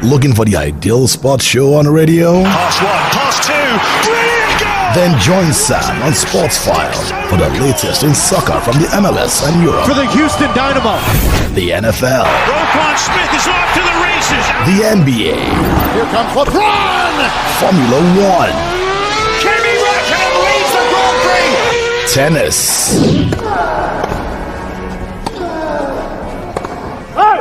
Looking for the ideal sports show on the radio? Pass one, pass two, brilliant goal! Then join Sam on Sports File for the latest in soccer from the MLS and Europe. For the Houston Dynamo. The NFL. Roquan Smith is off to the races. The NBA. Here comes LeBron! Formula One. Kimi Räikkönen leads the Grand Prix! Tennis.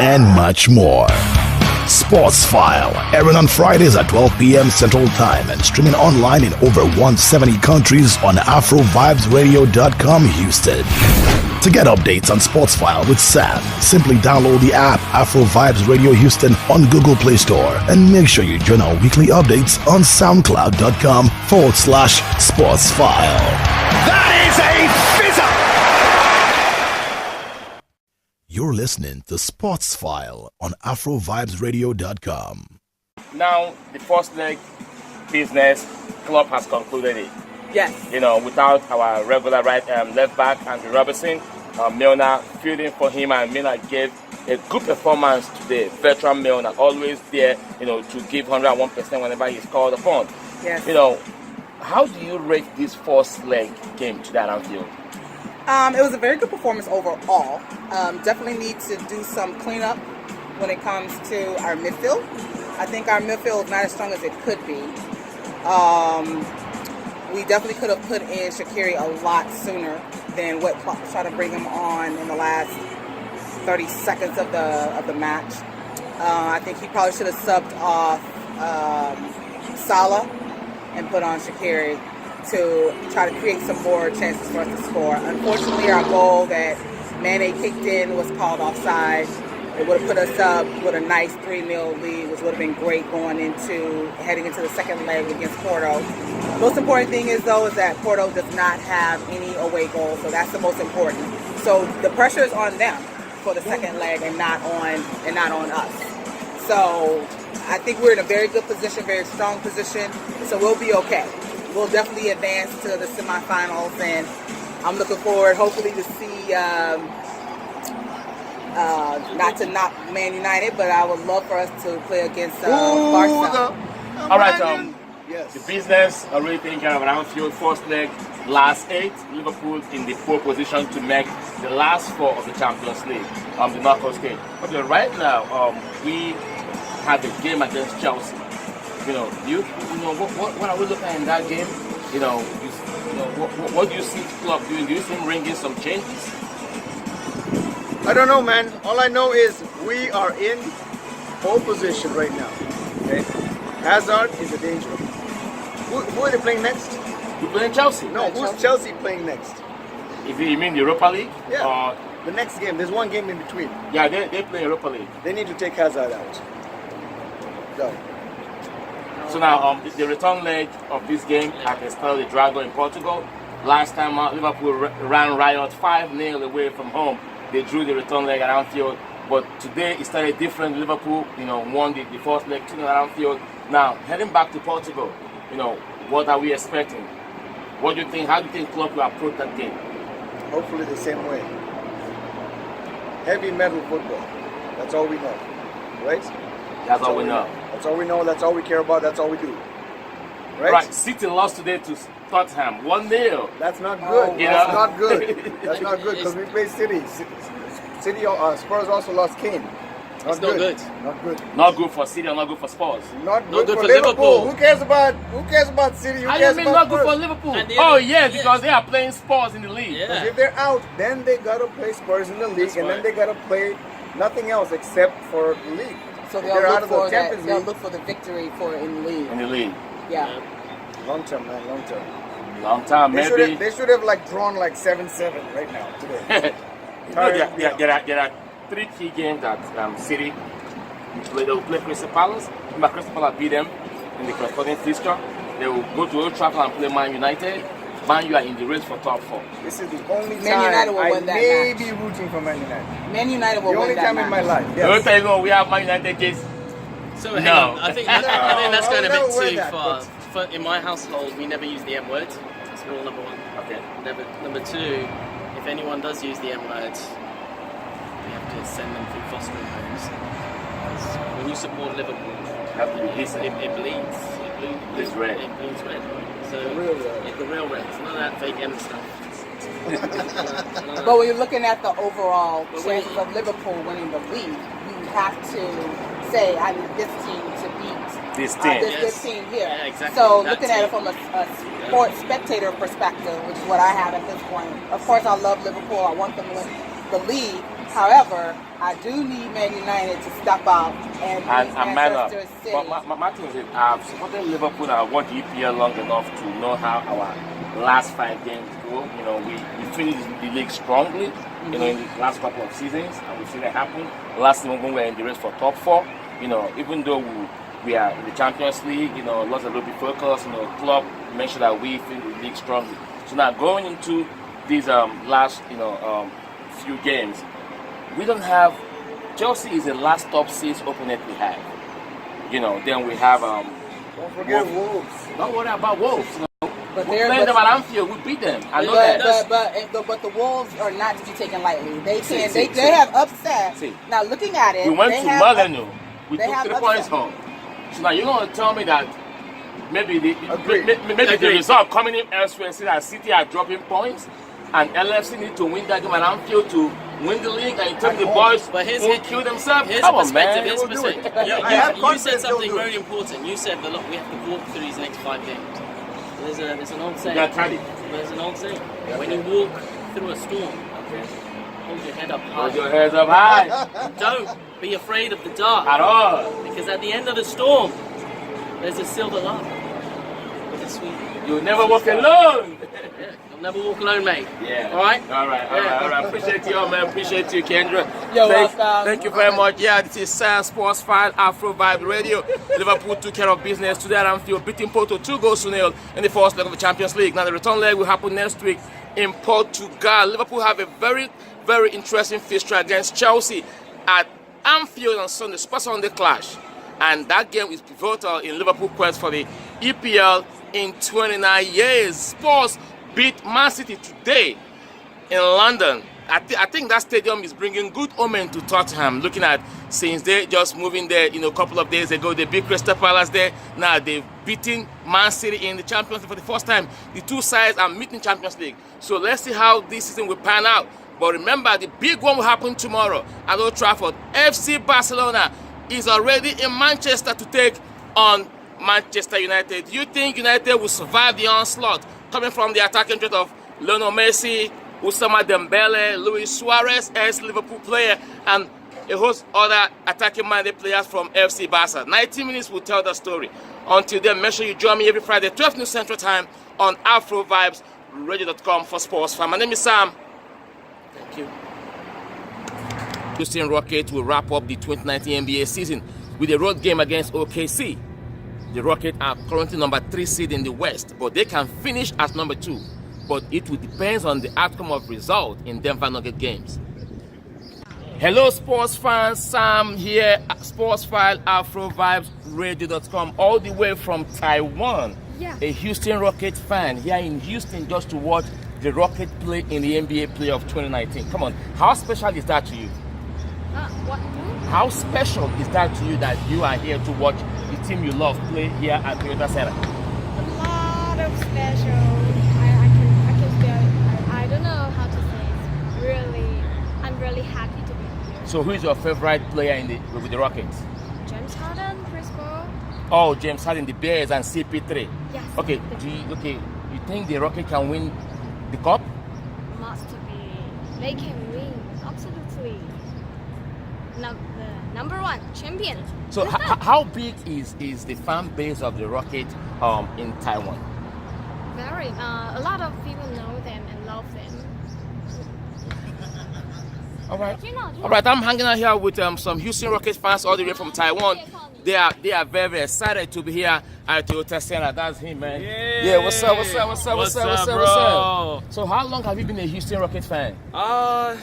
And much more. Sports File, airing on Fridays at 12 p.m. Central Time and streaming online in over 170 countries on AfroVibesRadio.com Houston. To get updates on Sports File with Sam, simply download the app Afro Vibes Radio Houston on Google Play Store and make sure you join our weekly updates on SoundCloud.com/Sports File. That is a fizzer! You're listening to Sports File on AfroVibesRadio.com. Now, the first leg business club has concluded it. Yes. You know, without our regular left back, Andrew Robertson, Milner fielding for him, and Milner gave a good performance today. Veteran Milner, always there, you know, to give 101% whenever he's called upon. Yes. You know, how do you rate this first leg game to that Anfield? It was a very good performance overall. Definitely need to do some cleanup when it comes to our midfield. I think our midfield is not as strong as it could be. We definitely could have put in Shaqiri a lot sooner than what Klopp tried to bring him on in the last 30 seconds of the match. I think he probably should have subbed off Salah and put on Shaqiri to try to create some more chances for us to score. Unfortunately, our goal that Mane kicked in was called offside. It would have put us up with a nice 3-0 lead, which would have been great heading into the second leg against Porto. Most important thing is that Porto does not have any away goals, so that's the most important. So the pressure is on them for the second leg and not on us. So I think we're in a very good position, very strong position, so we'll be okay. We'll definitely advance to the semifinals, and I'm looking forward, hopefully, to see, not to knock Man United, but I would love for us to play against Barca. All right, yes. The business already taken care of at Anfield. First leg, last 8. Liverpool in the pole position to make the last 4 of the Champions League, the knockout stage. But right now, we have a game against Chelsea. You know, what are we looking at in that game? What do you see the club doing? Do you see him bringing some changes? I don't know, man. All I know is we are in pole position right now. Okay? Hazard is a danger. Who are they playing next? We're playing Chelsea. No, who's Chelsea playing next? If you mean the Europa League? Yeah. The next game. There's one game in between. Yeah, they play Europa League. They need to take Hazard out. Go. So now, the return leg of this game at Estádio de Dragão in Portugal. Last time Liverpool ran riot 5-0 away from home. They drew the return leg at Anfield. But today it started different. Liverpool, won the first leg 2-0 at Anfield. Now, heading back to Portugal, what are we expecting? What do you think? How do you think Klopp will approach that game? Hopefully the same way. Heavy metal football. That's all we know. Right? That's all we know. That's all we know. That's all we care about. That's all we do. Right. City lost today to Tottenham 1-0. That's not good. That's not good. That's not good because we played City. Spurs also lost Kane. Not good. Not good. Not good for City or not good for Spurs. Not good for Liverpool. Who cares about City? How do you mean not good for Liverpool? Because they are playing Spurs in the league. Yeah. If they're out, then they gotta play Spurs in the league, then they gotta play nothing else except for the league. So they'll look for the victory in the league. In the league. Yeah. Long term, man. Long time, maybe. They should have drawn 7-7 right now today. There are 3 key games that City they will play Crystal Palace. Crystal Palace beat them in the corresponding fixture. They will go to Old Trafford and play Man United. Man U are in the race for top 4. This is the only Man United will win that may match. be rooting for Man United. Man United will win that match. The only time in my life. Yes. Don't tell you we have Man United case. So hang on. I think that's going a bit too far. In my household, we never use the M word. That's rule number 1. Okay. Number 2, if anyone does use the M word, we have to send them through fostering homes. because when you support Liverpool, Have to be decent. it bleeds. It's red. It bleeds red. So the real red. It's none of that fake M stuff. But when you're looking at the overall chances of Liverpool winning the league, you have to say, I need this team to beat This team. this team here. Yeah, exactly. So That looking at it team. from a sports spectator perspective, which is what I have at this point. Of course, I love Liverpool. I want them to win the league. However, I do need Man United to step up and beat Manchester City. But my thing is, I've supported Liverpool and I've watched EPL long enough to know how our last 5 games go. You know, we finished the league strongly, you know, in the last couple of seasons, and we've seen it happen. Last season when we were in the race for top 4, you know, even though we are in the Champions League, you know, lost a little bit focus, you know, club make sure that we finish the league strongly. So now going into these last, you know, few games, we don't have. Chelsea is the last top 6 opponent we have. You know, then we have. Don't forget Wolves. Don't worry about Wolves. You know. But We played them at Anfield. We beat them. I know that. But the Wolves are not to be taken lightly. They can See. they have upset. See. Now looking at it, We went they to have Molyneux. We they took have 3 points upset. home. So now you're going to tell me that maybe the Agreed. result coming in elsewhere, see that City are dropping points, and LFC need to win that game at Anfield to win the league, and you tell me the boys But here's won't kill themselves. Here's Come the on, perspective. man. Here's the They will do it. perspective. I have You confidence said they'll something do it. very important. You said that look, we have to walk through these next 5 games. There's an old saying. got credit. There's an old saying. When you walk through a storm, hold your head up high. Hold your heads up high. Don't be afraid of the dark. At all. Because at the end of the storm, there's a silver light. With a sweet. You'll never walk alone. Yeah, you'll never walk alone, mate. Yeah. All right. All right. Appreciate you, man. Appreciate you, Kendra. You're Thank welcome. you very much. Yeah, this is Sam Sports File Afro Vibe Radio. Liverpool took care of business today at Anfield, beating Porto 2-0 in the first leg of the Champions League. Now the return leg will happen next week in Portugal. Liverpool have a very, very interesting fixture against Chelsea at Anfield on Sunday, Super Sunday clash. And that game is pivotal in Liverpool quest for the EPL in 29 years. Spurs beat Man City today in London. I think that stadium is bringing good omen to Tottenham. Looking at since they just moving there, you know, a couple of days ago, they beat Crystal Palace there. Now they've beaten Man City in the Champions League for the first time. The two sides are meeting Champions League. So let's see how this season will pan out. But remember, the big one will happen tomorrow at Old Trafford. FC Barcelona is already in Manchester to take on Manchester United. Do you think United will survive the onslaught coming from the attacking threat of Lionel Messi, Ousmane Dembele, Luis Suarez, ex-Liverpool player, and a host other attacking-minded players from FC Barca? 90 minutes will tell the story. Until then, make sure you join me every Friday, 12 noon Central Time on AfroVibesRadio.com for Sports Fan. My name is Sam. Thank you. Houston Rockets will wrap up the 2019 NBA season with a road game against OKC. The Rockets are currently number 3 seed in the West, but they can finish as number 2. But it will depend on the outcome of result in Denver Nuggets games. Hello, sports fans. Sam here at Sports File AfroVibesRadio.com, all the way from Taiwan. Yeah. A Houston Rockets fan here in Houston just to watch the Rockets play in the NBA playoff 2019. Come on, how special is that to you? What? How special is that to you that you are here to watch the team you love play here at Toyota Center? A lot of special. I can feel. I don't know how to say it. Really, I'm really happy to be here. So who is your favorite player with the Rockets? James Harden, Chris Paul. Oh, James Harden, the Bears, and CP3. Yes. Okay, you think the Rockets can win the cup? Must be. They can win. Absolutely. Number 1 champion. So how big is the fan base of the Rockets in Taiwan? Very. A lot of people know them and love them. All right. You know. All right, I'm hanging out here with some Houston Rockets fans all the way from Taiwan. They are very, very excited to be here at Toyota Center. That's him, man. Yeah, what's up, bro? So how long have you been a Houston Rockets fan?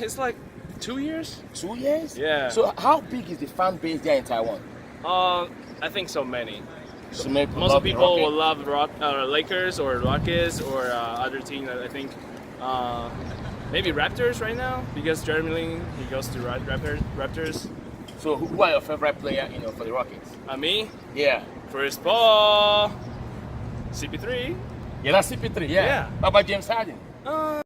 It's like 2 years. 2 years? Yeah. So how big is the fan base there in Taiwan? I think so many. So maybe Most of people will love Lakers or Rockets or other teams. I think maybe Raptors right now because Jeremy Lin he goes to Raptors. So who are your favorite player, for the Rockets? Me? Yeah. First ball. CP3. Yeah, that's CP3. Yeah. Yeah. How about James Harden?